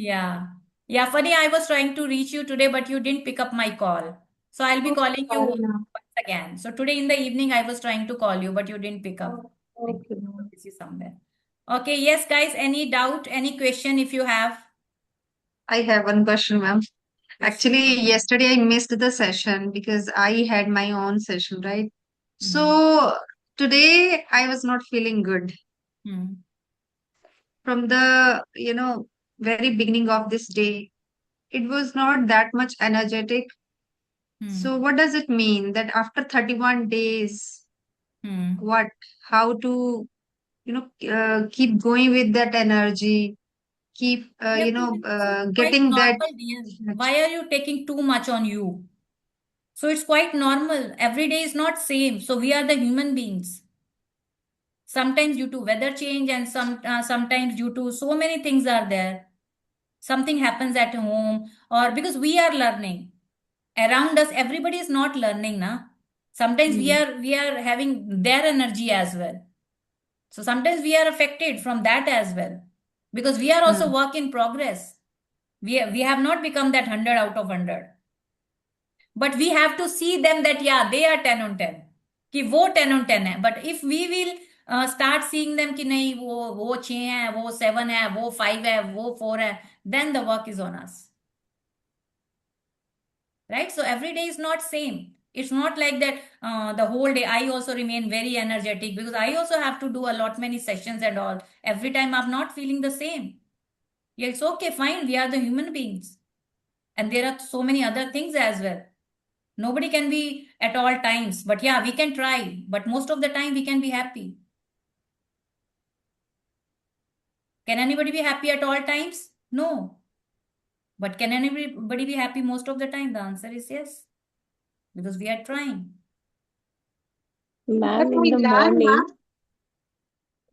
Yeah. Yeah, funny, I was trying to reach you today, but you didn't pick up my call. So I'll be calling you Sorry, ma'am. once again. So today in the evening, I was trying to call you, but you didn't pick up. Like Okay, you were ma'am. busy somewhere. Okay, yes, guys, any doubt, any question if you have? I have one question, ma'am. Yes. Actually, yesterday I missed the session because I had my own session, right? Hmm. So today I was not feeling good. Hmm. From the, very beginning of this day, it was not that much energetic. Hmm. So what does it mean that after 31 days, Hmm. what, how to, keep going with that energy, keep, Yeah, it's quite getting that. normal, dear. Why are you taking too much on you? So it's quite normal. Every day is not same. So we are the human beings. Sometimes due to weather change and sometimes due to so many things are there. Something happens at home or because we are learning. Around us, everybody is not learning, na? Sometimes we are having their energy as well. So sometimes we are affected from that as well. Because we are also work in progress. We have not become that 100 out of 100. But we have to see them that, yeah, they are 10 on 10. कि वो 10 on 10 है. But if we will start seeing them कि नहीं वो 6 है, वो 7 है, वो 5 है, वो 4 है, then the work is on us. Right? So every day is not same. It's not like that the whole day. I also remain very energetic because I also have to do a lot many sessions and all. Every time I'm not feeling the same. Yeah, it's okay, fine. We are the human beings. And there are so many other things as well. Nobody can be at all times, but yeah, we can try. But most of the time, we can be happy. Can anybody be happy at all times? No. But can anybody be happy most of the time? The answer is yes, because we are trying. Ma'am But in we the learn, morning. ma'am.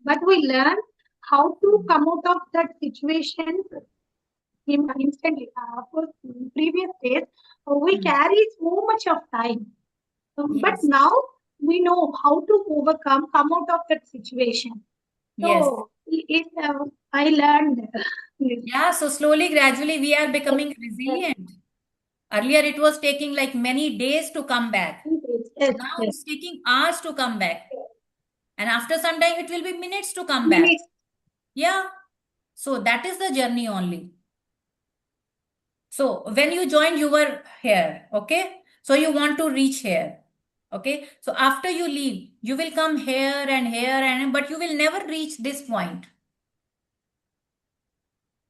But we learn how to come out of that situation instantly. Of course, in previous days, we carry so much of time. But Yes. now we know how to overcome, come out of that situation. Yes. So I learned. Yes. Yeah, so slowly, gradually, we are becoming resilient. Earlier, it was taking like many days to come back. Yes, Now yes. it's taking hours to come back. And after some time, it will be minutes to come back. Minutes. Yeah. So that is the journey only. So when you joined, you were here. Okay. So you want to reach here. Okay. So after you leave, you will come here and here, but you will never reach this point.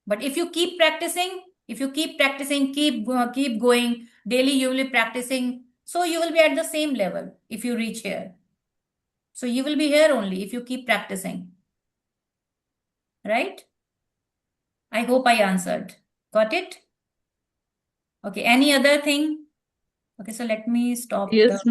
But if you keep practicing, keep going daily, you will be practicing. So you will be at the same level if you reach here. So you will be here only if you keep practicing. Right? I hope I answered. Got it? Okay. Any other thing? Okay. So let me stop Yes, the